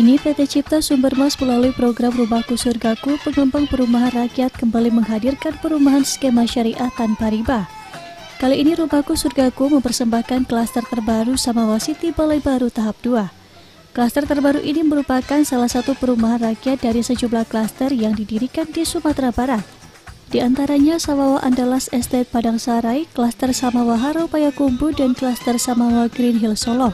ini, PT Cipta Sumbermas melalui program Rumahku Surgaku, pengembang perumahan rakyat kembali menghadirkan perumahan skema syariah tanpa riba. Kali ini Rumahku Surgaku mempersembahkan klaster terbaru Samawa City Balai Baru tahap 2. Klaster terbaru ini merupakan salah satu perumahan rakyat dari sejumlah klaster yang didirikan di Sumatera Barat. Di antaranya Samawa Andalas Estate Padang Sarai, klaster Samawa Haro Payakumbuh, dan klaster Samawa Green Hill Solo.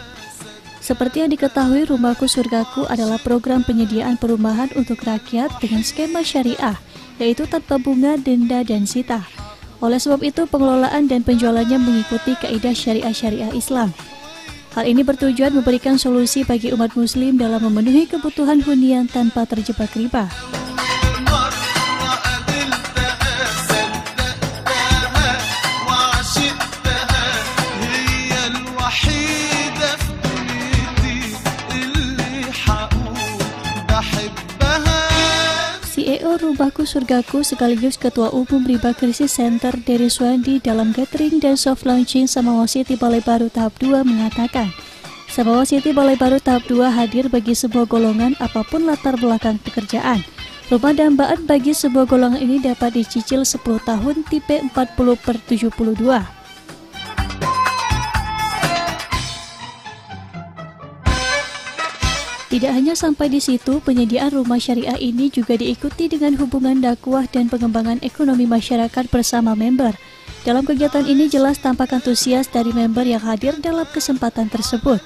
Seperti yang diketahui, Rumahku Surgaku adalah program penyediaan perumahan untuk rakyat dengan skema syariah, yaitu tanpa bunga, denda, dan sita. Oleh sebab itu, pengelolaan dan penjualannya mengikuti kaidah syariah Islam. Hal ini bertujuan memberikan solusi bagi umat muslim dalam memenuhi kebutuhan hunian tanpa terjebak riba. CEO Rumahku Surgaku sekaligus Ketua Umum Riba Krisis Center Dery Suwandi dalam gathering dan soft launching Samawa City Balai Baru tahap 2 mengatakan, Samawa City Balai Baru tahap 2 hadir bagi semua golongan apapun latar belakang pekerjaan. Rumah dambaan bagi sebuah golongan ini dapat dicicil 10 tahun tipe 40/72. Tidak hanya sampai di situ, penyediaan rumah syariah ini juga diikuti dengan hubungan dakwah dan pengembangan ekonomi masyarakat bersama member. Dalam kegiatan ini jelas tampak antusias dari member yang hadir dalam kesempatan tersebut.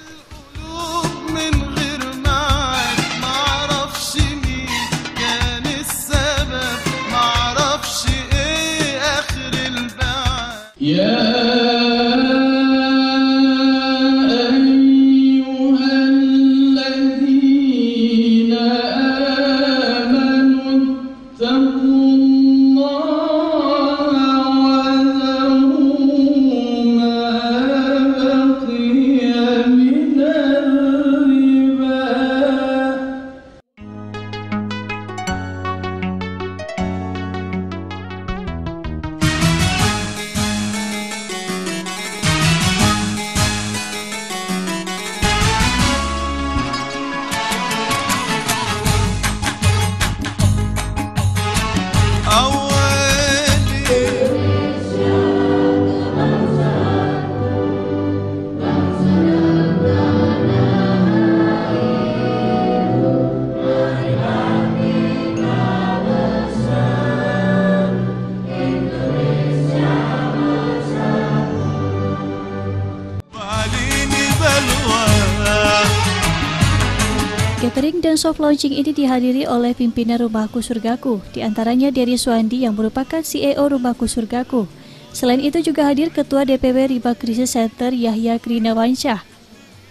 Gathering dan soft launching ini dihadiri oleh pimpinan Rumahku Surgaku, diantaranya Dery Suwandi yang merupakan CEO Rumahku Surgaku. Selain itu juga hadir Ketua DPW Riba Krisis Center Yahya Krinawansyah,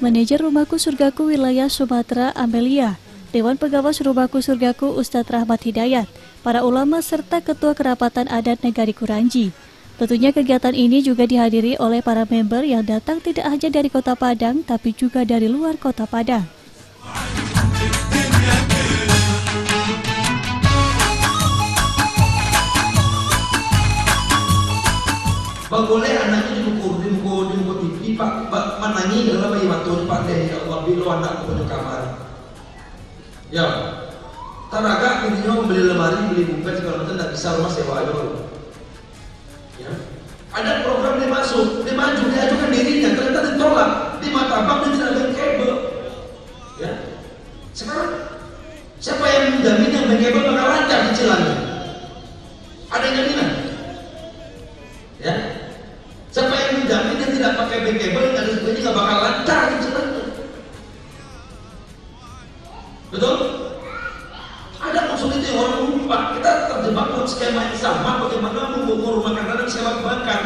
Manajer Rumahku Surgaku Wilayah Sumatera Amelia, Dewan Pengawas Rumahku Surgaku Ustadz Rahmat Hidayat, para ulama serta Ketua Kerapatan Adat Negari Kuranji. Tentunya kegiatan ini juga dihadiri oleh para member yang datang tidak hanya dari Kota Padang tapi juga dari luar Kota Padang. Bang boleh anaknya dibuku TV Pak manangi dalam bayi waktu Pak teh Allah bilo anak ke kamar. Ya. Taraga intinya membeli lemari, beli buku segala macam tidak bisa rumah sewa aja. Ya. Ada program dia masuk, dia maju, dia ajukan dirinya, ternyata ditolak, di mata bank dia tidak bankable. Ya. Sekarang siapa yang menjamin yang bankable bakal lancar cicilannya? Ada yang jaminan? Ya. Siapa yang menjamin yang tidak pakai bankable dan sebagainya nggak bakal lancar cicilannya? Betul? Ada konsultasi orang lupa, kita terjebak dalam skema yang sama. Bagaimana mengukur rumah karena dan skema perbankan?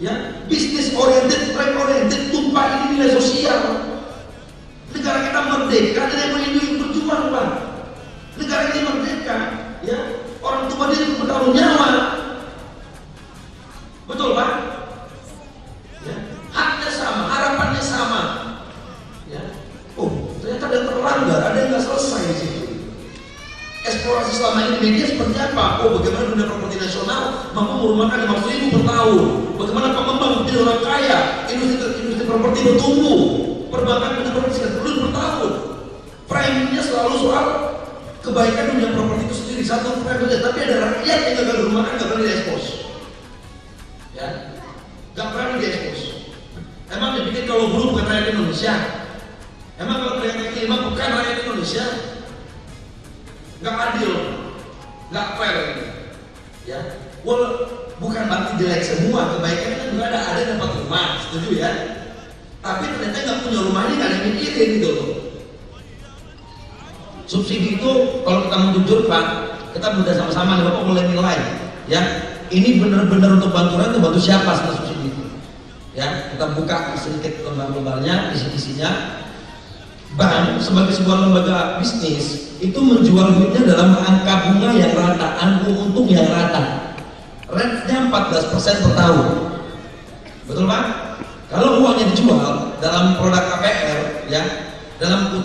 Ya, bisnis oriented, trade oriented, tumpah ini nilai sosial. Negara kita merdeka dan yang melindungi berjuang, Pak. Negara ini merdeka, ya. Orang tua dia bertaruh nyawa. Betul, Pak? Ya. Haknya sama, harapannya sama. Ya. Oh, ternyata ada yang terlanggar, ada yang nggak selesai di situ. Eksplorasi selama ini media seperti apa? Oh, bagaimana dunia properti nasional mampu merumahkan 50.000 per tahun? Bagaimana pengembang menjadi orang kaya? Industri properti bertumbuh, perbankan menjadi properti 10 per tahun. Framingnya selalu soal kebaikan dunia properti itu sendiri, satu frame saja. Tapi ada rakyat yang gagal rumah kan nggak pernah diekspos, ya, nggak pernah diekspos. Emang dipikir kalau buruh bukan rakyat Indonesia? Emang kalau pedagang kaki lima bukan rakyat Indonesia? Nggak adil, nggak fair, ya. Bukan berarti jelek semua, kebaikan kan juga ada yang dapat rumah, setuju ya? Tapi ternyata nggak punya rumah ini nggak ada yang mikirin gitu loh. Subsidi itu kalau kita mau jujur Pak, kita udah sama-sama nih Bapak mulai nilai, ya. Ini benar-benar untuk bantu rakyat, bantu siapa setelah subsidi itu? Ya, kita buka sedikit lembar-lembarnya, isi-isinya. Bank sebagai sebuah lembaga bisnis itu menjual duitnya dalam angka bunga yang rata, angka untung yang rata. Rate-nya 14% per tahun. Betul Pak? Kalau uangnya dijual dalam produk KPR, ya, dalam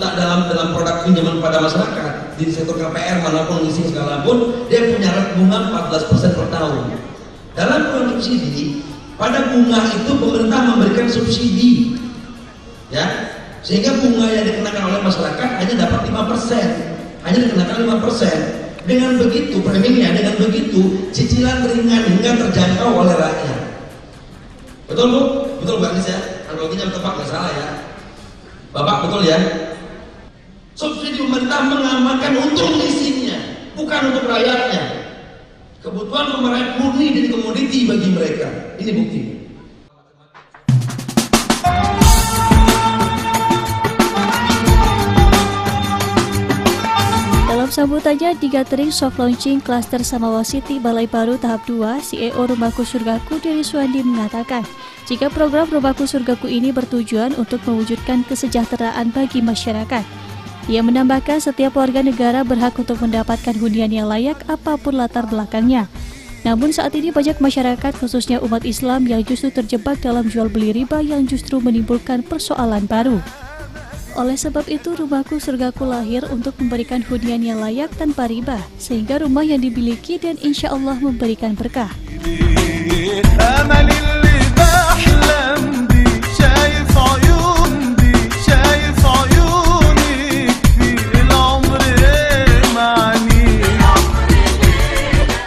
produk pinjaman pada masyarakat di sektor KPR manapun leasing sekalipun, dia punya rate bunga 14% per tahun. Dalam produk subsidi, pada bunga itu pemerintah memberikan subsidi, ya, sehingga bunga yang dikenakan oleh masyarakat hanya dapat 5%, hanya dikenakan 5%. Dengan begitu framingnya, dengan begitu cicilan ringan hingga terjangkau oleh rakyat. Betul Bu? Betul Mbak Nis ya? Analoginya tepat, nggak salah ya? Bapak betul ya? Subsidi pemerintah mengamankan untung leasingnya, bukan untuk rakyatnya. Kebutuhan pemerintah murni jadi komoditi bagi mereka. Ini bukti. Dalam sambutannya di gathering soft launching klaster Samawa City Balai Baru tahap 2, CEO Rumahku Surgaku Dery Suwandi mengatakan, jika program Rumahku Surgaku ini bertujuan untuk mewujudkan kesejahteraan bagi masyarakat. Ia menambahkan setiap warga negara berhak untuk mendapatkan hunian yang layak apapun latar belakangnya. Namun saat ini banyak masyarakat khususnya umat Islam yang justru terjebak dalam jual beli riba yang justru menimbulkan persoalan baru. Oleh sebab itu, Rumahku Surgaku lahir untuk memberikan hunian yang layak tanpa riba, sehingga rumah yang dimiliki dan insya Allah memberikan berkah.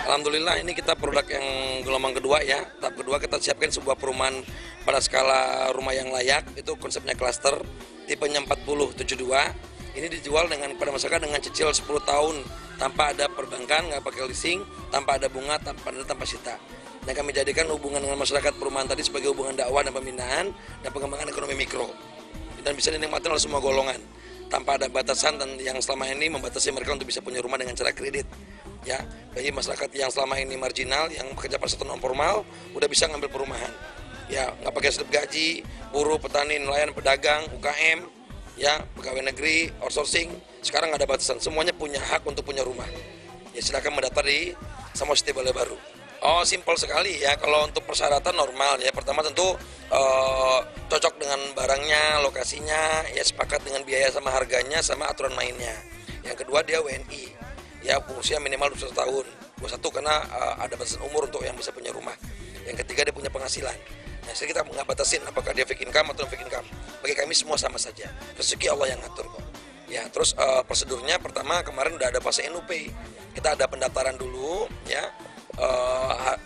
Alhamdulillah ini kita produk yang gelombang kedua ya. Tahap kedua kita siapkan sebuah perumahan pada skala rumah yang layak, itu konsepnya klaster, tipenya 4072. Ini dijual kepada masyarakat dengan cicil 10 tahun tanpa ada perbankan, nggak pakai leasing, tanpa ada bunga, tanpa sita. Dan kami jadikan hubungan dengan masyarakat perumahan tadi sebagai hubungan dakwah dan pembinaan dan pengembangan ekonomi mikro. Dan bisa dinikmati oleh semua golongan tanpa ada batasan dan yang selama ini membatasi mereka untuk bisa punya rumah dengan cara kredit. Ya, bagi masyarakat yang selama ini marginal, yang bekerja pada sektor non formal, udah bisa ngambil perumahan. Ya, nggak pakai slip gaji, buruh, petani, nelayan, pedagang, UKM, ya, pegawai negeri, outsourcing. Sekarang nggak ada batasan, semuanya punya hak untuk punya rumah. Ya, silakan mendaftar di Samawa City Balai Baru. Oh, simpel sekali ya. Kalau untuk persyaratan normal ya. Pertama tentu cocok dengan barangnya, lokasinya, ya sepakat dengan biaya sama harganya, sama aturan mainnya. Yang kedua dia WNI. Ya, usia minimal 21 tahun. 21 karena ada batasan umur untuk yang bisa punya rumah. Yang ketiga dia punya penghasilan. Nah, jadi kita nggak batasin apakah dia fake income atau non fake income. Bagi kami semua sama saja. Rezeki Allah yang ngatur kok. Ya, terus prosedurnya pertama kemarin udah ada fase NUP. Kita ada pendaftaran dulu, ya.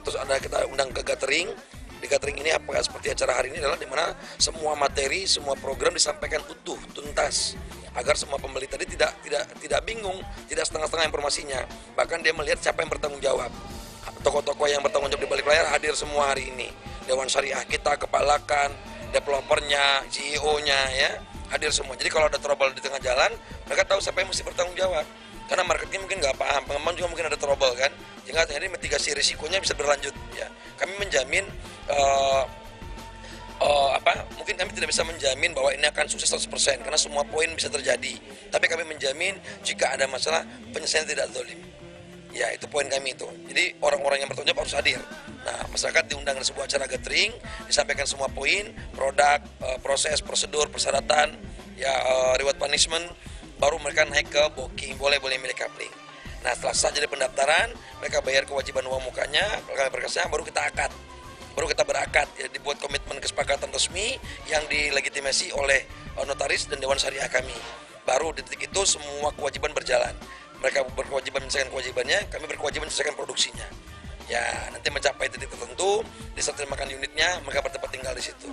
Terus kita undang ke gathering. Di gathering ini apakah seperti acara hari ini adalah dimana semua materi, semua program disampaikan utuh, tuntas, agar semua pembeli tadi tidak bingung, tidak setengah-setengah informasinya. Bahkan dia melihat siapa yang bertanggung jawab. Tokoh-tokoh yang bertanggung jawab di balik layar hadir semua hari ini. Dewan Syariah kita, kepalakan, developernya, CEO-nya, ya, hadir semua. Jadi kalau ada trouble di tengah jalan, mereka tahu siapa yang mesti bertanggung jawab. Karena marketing mungkin nggak paham, pengembang juga mungkin ada trouble kan. Sehingga jadi mitigasi risikonya bisa berlanjut. Ya, kami menjamin mungkin kami tidak bisa menjamin bahwa ini akan sukses 100% karena semua poin bisa terjadi. Tapi kami menjamin jika ada masalah penyelesaian tidak zalim. Ya, itu poin kami itu. Jadi orang-orang yang bertanggung jawab harus hadir. Nah, masyarakat diundang di sebuah acara gathering, disampaikan semua poin, produk, proses, prosedur, persyaratan, ya, reward punishment, baru mereka naik ke booking, boleh milih coupling. Nah, setelah sah jadi pendaftaran, mereka bayar kewajiban uang mukanya, kami berkasnya, baru kita akad. Baru kita berakad, ya, dibuat komitmen kesepakatan resmi yang dilegitimasi oleh notaris dan Dewan Syariah kami. baru di titik itu semua kewajiban berjalan. Mereka berkewajiban menyelesaikan kewajibannya, kami berkewajiban menyelesaikan produksinya. Ya, nanti mencapai titik tertentu, disertai makan unitnya, mereka bertempat tinggal di situ.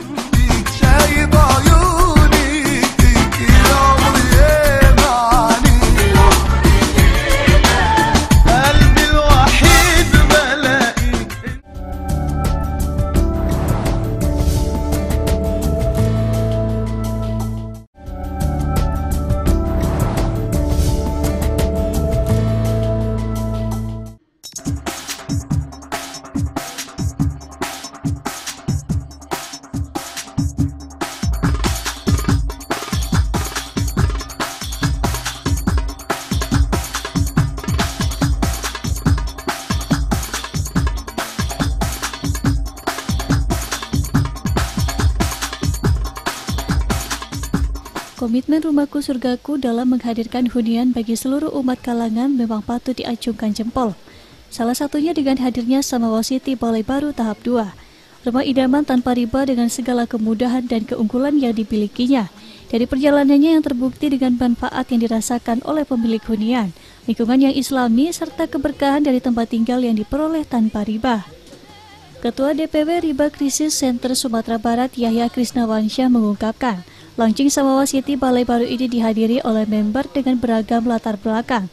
Komitmen Rumahku Surgaku dalam menghadirkan hunian bagi seluruh umat kalangan memang patut diacungkan jempol. Salah satunya dengan hadirnya Samawa City Balai Baru tahap 2. Rumah idaman tanpa riba dengan segala kemudahan dan keunggulan yang dimilikinya. Dari perjalanannya yang terbukti dengan manfaat yang dirasakan oleh pemilik hunian, lingkungan yang islami, serta keberkahan dari tempat tinggal yang diperoleh tanpa riba. Ketua DPW Riba Krisis Center Sumatera Barat Yahya Krisnawansyah mengungkapkan, launching Samawa City Balai Baru ini dihadiri oleh member dengan beragam latar belakang.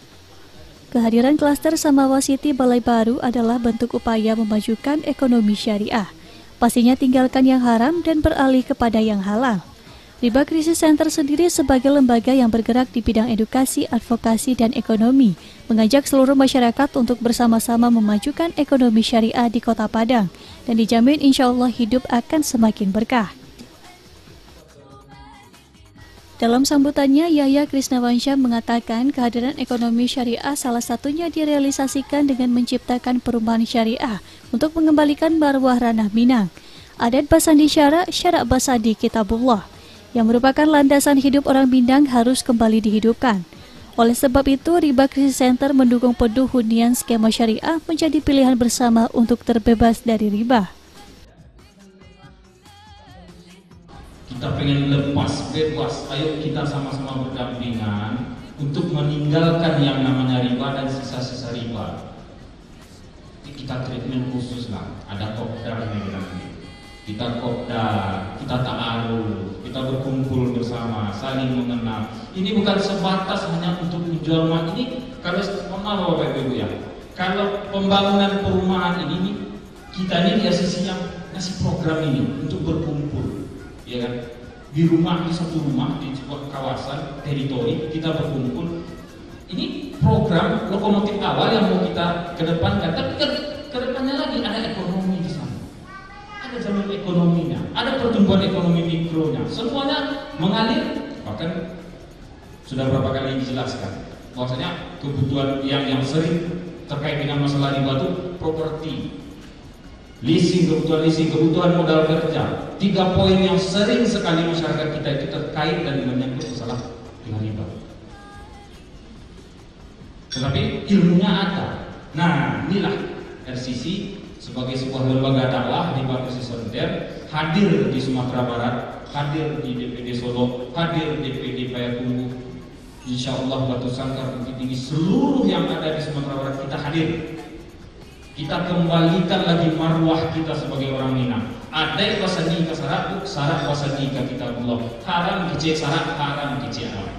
Kehadiran klaster Samawa City Balai Baru adalah bentuk upaya memajukan ekonomi syariah. Pastinya tinggalkan yang haram dan beralih kepada yang halal. Riba Krisis Center sendiri sebagai lembaga yang bergerak di bidang edukasi, advokasi, dan ekonomi, mengajak seluruh masyarakat untuk bersama-sama memajukan ekonomi syariah di Kota Padang, dan dijamin insya Allah hidup akan semakin berkah. Dalam sambutannya, Yahya Krisnawansyah mengatakan kehadiran ekonomi syariah salah satunya direalisasikan dengan menciptakan perumahan syariah untuk mengembalikan marwah ranah Minang. Adat Basandi Syarak Basandi Kitabullah, yang merupakan landasan hidup orang Minang harus kembali dihidupkan. Oleh sebab itu, Riba Krisis Center mendukung penuh hunian skema syariah menjadi pilihan bersama untuk terbebas dari riba. Kita pengen lepas, bebas, ayo kita sama-sama berdampingan untuk meninggalkan yang namanya riba dan sisa-sisa riba. Kita treatment khusus lah, ada kopdar nih. Kita kopdar, kita ta'aruf, kita berkumpul bersama, saling mengenal. Ini bukan sebatas hanya untuk menjual rumah ini. Kalau Bapak Ibu ya, kalau pembangunan perumahan ini kita ini di asisi yang ngasih program ini untuk berkumpul, ya kan? Di rumah, di satu rumah, di sebuah kawasan teritori kita berkumpul. Ini program lokomotif awal yang mau kita kedepankan, tapi kedepannya lagi ada ekonomi di sana. Ada jalur ekonominya, ada pertumbuhan ekonomi mikronya, semuanya mengalir. Bahkan sudah berapa kali dijelaskan bahwasanya kebutuhan yang sering terkait dengan masalah riba itu properti, leasing, kebutuhan modal kerja. 3 poin yang sering sekali masyarakat kita itu terkait dan menyangkut masalah dengan riba. Tetapi ilmunya ada. Nah, inilah RCC sebagai sebuah lembaga dakwah di Riba Krisis Center hadir di Sumatera Barat, hadir di DPD Solo, hadir di DPD Payakumbuh. Insya Allah Batu Sangkar, Bukit Tinggi, seluruh yang ada di Sumatera Barat kita hadir. Kita kembalikan lagi marwah kita sebagai orang Minang. Ada wasani ka sarak, sarak wasani ka kitabullah. Haram kecil sarak, haram kecil alam.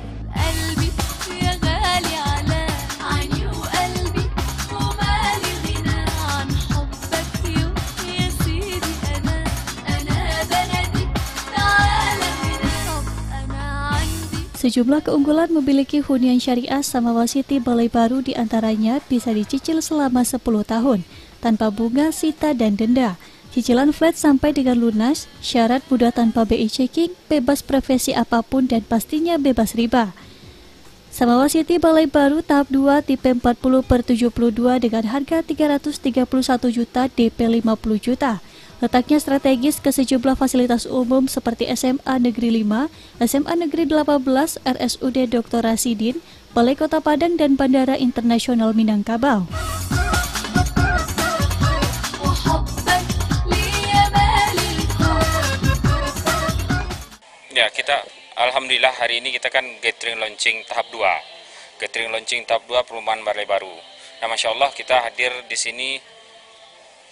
Sejumlah keunggulan memiliki hunian syariah Samawa City Balai Baru diantaranya bisa dicicil selama 10 tahun, tanpa bunga, sita, dan denda. Cicilan flat sampai dengan lunas, syarat mudah tanpa BI checking, bebas profesi apapun, dan pastinya bebas riba. Samawa City Balai Baru tahap 2 tipe 40/72 dengan harga 331 juta DP 50 juta. Letaknya strategis ke sejumlah fasilitas umum seperti SMA Negeri 5, SMA Negeri 18, RSUD Dr. Rasidin, Balai Kota Padang, dan Bandara Internasional Minangkabau. Ya, kita Alhamdulillah hari ini kita kan gathering launching tahap 2. Gathering launching tahap 2 perumahan Balai Baru. Nah, Masya Allah kita hadir di sini,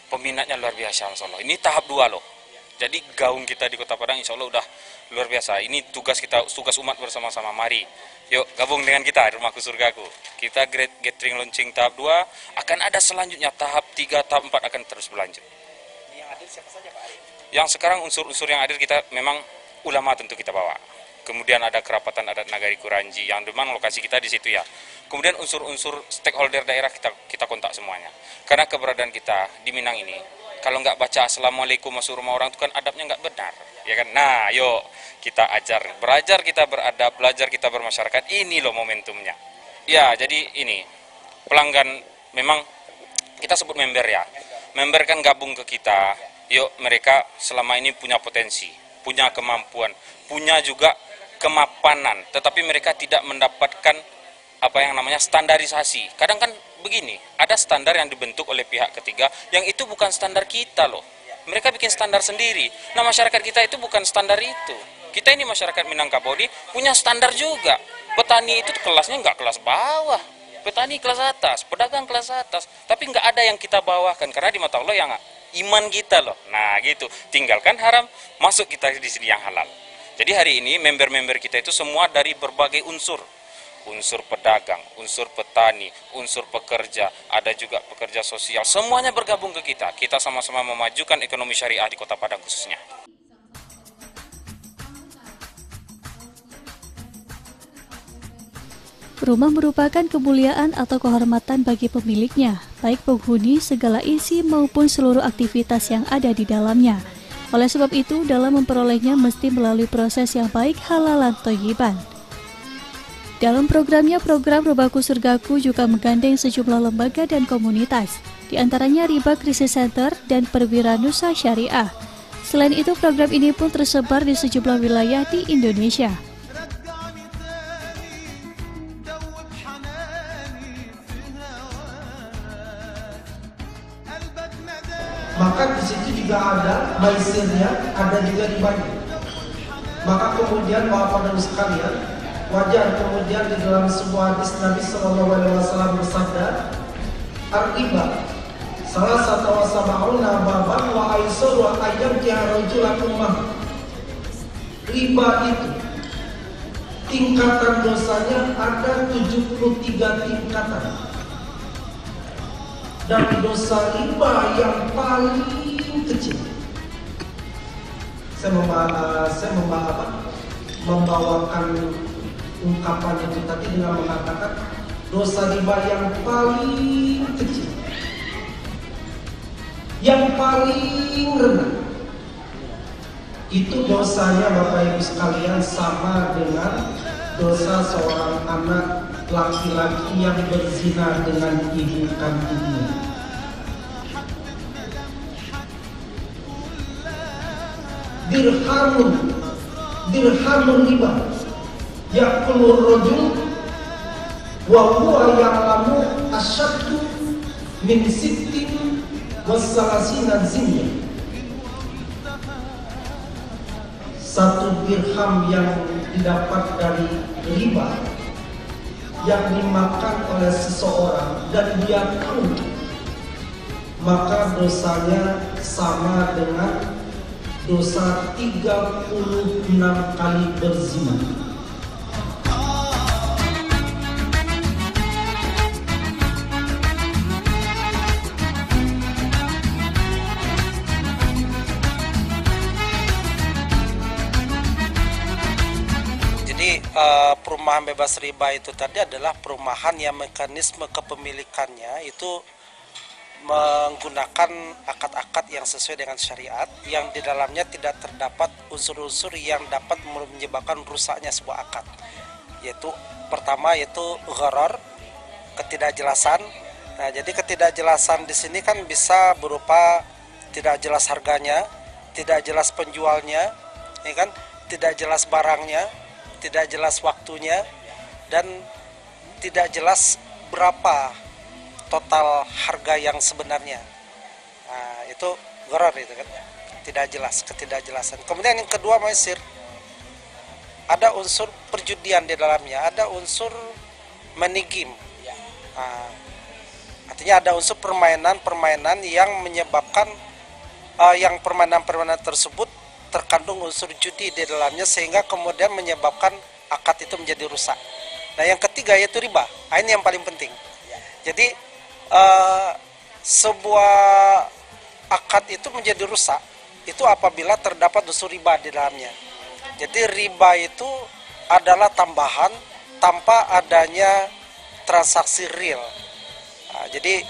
peminatnya luar biasa, Masya Allah. Ini tahap 2 loh. Jadi gaung kita di Kota Padang insya Allah udah luar biasa. Ini tugas kita, tugas umat bersama-sama. Mari, yuk gabung dengan kita Rumahku Surgaku. Kita gathering launching tahap 2, akan ada selanjutnya tahap 3, tahap 4 akan terus berlanjut. Yang hadir siapa saja Pak Arif? Yang sekarang unsur-unsur yang hadir kita memang ulama tentu kita bawa. Kemudian ada kerapatan adat Nagari Kuranji yang memang lokasi kita di situ ya. Kemudian unsur-unsur stakeholder daerah kita kontak semuanya. Karena keberadaan kita di Minang ini, kalau nggak baca Assalamualaikum masuk rumah orang itu kan adabnya nggak benar, ya kan? Nah, yuk kita belajar kita beradab, belajar kita bermasyarakat. Ini loh momentumnya. Ya, jadi ini pelanggan memang kita sebut member ya. Member kan gabung ke kita. Yuk mereka selama ini punya potensi, punya kemampuan, punya juga kemapanan, tetapi mereka tidak mendapatkan apa yang namanya standarisasi. Kadang kan begini, ada standar yang dibentuk oleh pihak ketiga, yang itu bukan standar kita loh. Mereka bikin standar sendiri. Nah, masyarakat kita itu bukan standar itu. Kita ini masyarakat Minangkabau punya standar juga. Petani itu kelasnya nggak kelas bawah. Petani kelas atas, pedagang kelas atas. Tapi nggak ada yang kita bawakan, karena di mata Allah yang iman kita loh. Nah gitu, tinggalkan haram, masuk kita di sini yang halal. Jadi hari ini member-member kita itu semua dari berbagai unsur. Unsur pedagang, unsur petani, unsur pekerja, ada juga pekerja sosial. Semuanya bergabung ke kita. Kita sama-sama memajukan ekonomi syariah di Kota Padang khususnya. Rumah merupakan kemuliaan atau kehormatan bagi pemiliknya, baik penghuni, segala isi maupun seluruh aktivitas yang ada di dalamnya. Oleh sebab itu, dalam memperolehnya mesti melalui proses yang baik, halalan thayyiban. Dalam programnya, program Rumahku Surgaku juga menggandeng sejumlah lembaga dan komunitas, di antaranya Riba Krisis Center dan Perwiranusa Syariah. Selain itu, program ini pun tersebar di sejumlah wilayah di Indonesia. Maka di situ juga ada maisirnya, ada juga ribanya. Maka kemudian Bapak dan sekalian, wajar kemudian di dalam sebuah hadis Nabi SAW bersabda, "Ar-riba salah satu wasaba'una baban wa aisaru ayyam kiharajulakumah." Riba itu tingkatan dosanya ada 73 tingkatan. Dan dosa riba yang paling kecil, saya membawakan ungkapan itu tadi dengan mengatakan dosa riba yang paling kecil, yang paling rendah, itu dosanya Bapak Ibu sekalian sama dengan dosa seorang anak laki-laki yang berzina dengan ibu kandungnya. Dirhamun riba ya'kulur rajul wa huwa ya'lamu asyaddu min sittin wassalasina zinya. Satu dirham yang didapat dari riba yang dimakan oleh seseorang dan dia tahu, maka dosanya sama dengan dosa 36 kali berzina. Perumahan bebas riba itu tadi adalah perumahan yang mekanisme kepemilikannya itu menggunakan akad-akad yang sesuai dengan syariat, yang di dalamnya tidak terdapat unsur-unsur yang dapat menyebabkan rusaknya sebuah akad. Yaitu pertama yaitu gharar, ketidakjelasan. Nah, jadi ketidakjelasan di sini kan bisa berupa tidak jelas harganya, tidak jelas penjualnya, ya kan? Tidak jelas barangnya, tidak jelas waktunya, dan tidak jelas berapa total harga yang sebenarnya. Nah, itu gharar itu kan, tidak jelas, ketidakjelasan. Kemudian yang kedua maisir. ada unsur perjudian di dalamnya, ada unsur money game. Artinya ada unsur permainan-permainan yang menyebabkan yang permainan-permainan tersebut terkandung unsur judi di dalamnya sehingga kemudian menyebabkan akad itu menjadi rusak. Nah, yang ketiga yaitu riba. Ini yang paling penting. Jadi sebuah akad itu menjadi rusak itu apabila terdapat unsur riba di dalamnya. Jadi riba itu adalah tambahan tanpa adanya transaksi real. Jadi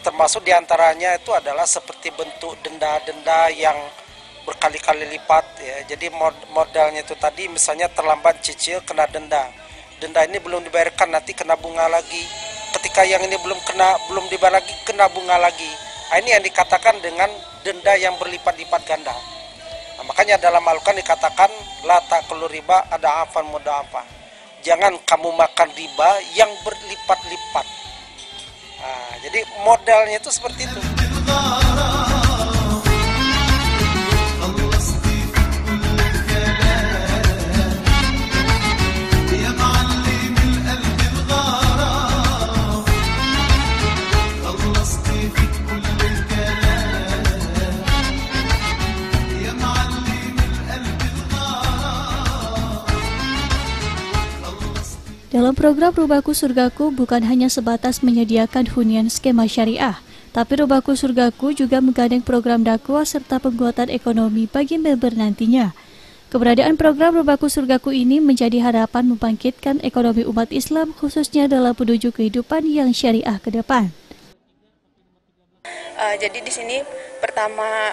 termasuk diantaranya itu adalah seperti bentuk denda-denda yang berkali-kali lipat ya. Jadi modalnya itu tadi misalnya terlambat cicil kena denda. Denda ini belum dibayarkan nanti kena bunga lagi. Ketika yang ini belum dibayar lagi kena bunga lagi. Ini yang dikatakan dengan denda yang berlipat-lipat ganda. Nah, makanya dalam Al-Quran dikatakan la ta'kulu riba ada afan muda apa. Jangan kamu makan riba yang berlipat-lipat. Nah, jadi modalnya itu seperti itu. Dalam program Rumahku Surgaku bukan hanya sebatas menyediakan hunian skema syariah, tapi Rumahku Surgaku juga menggandeng program dakwah serta penguatan ekonomi bagi member nantinya. Keberadaan program Rumahku Surgaku ini menjadi harapan membangkitkan ekonomi umat Islam khususnya dalam menuju kehidupan yang syariah ke depan. Jadi di sini pertama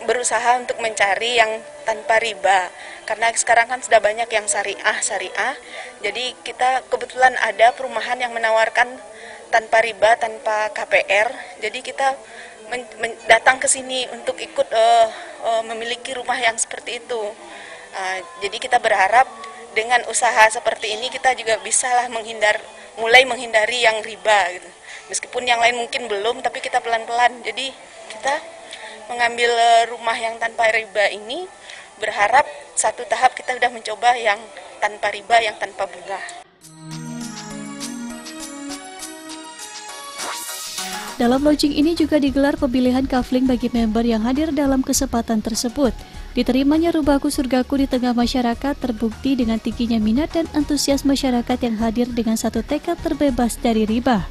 berusaha untuk mencari yang tanpa riba, karena sekarang kan sudah banyak yang syariah. Jadi kita kebetulan ada perumahan yang menawarkan tanpa riba, tanpa KPR. Jadi kita datang ke sini untuk ikut memiliki rumah yang seperti itu. Jadi kita berharap dengan usaha seperti ini kita juga bisalah mulai menghindari yang riba gitu. Meskipun yang lain mungkin belum, tapi kita pelan-pelan. Jadi kita mengambil rumah yang tanpa riba ini, berharap satu tahap kita sudah mencoba yang tanpa riba, yang tanpa bunga. Dalam launching ini juga digelar pemilihan kafling bagi member yang hadir dalam kesempatan tersebut. Diterimanya Rumahku Surgaku di tengah masyarakat terbukti dengan tingginya minat dan antusias masyarakat yang hadir dengan satu tekad terbebas dari riba.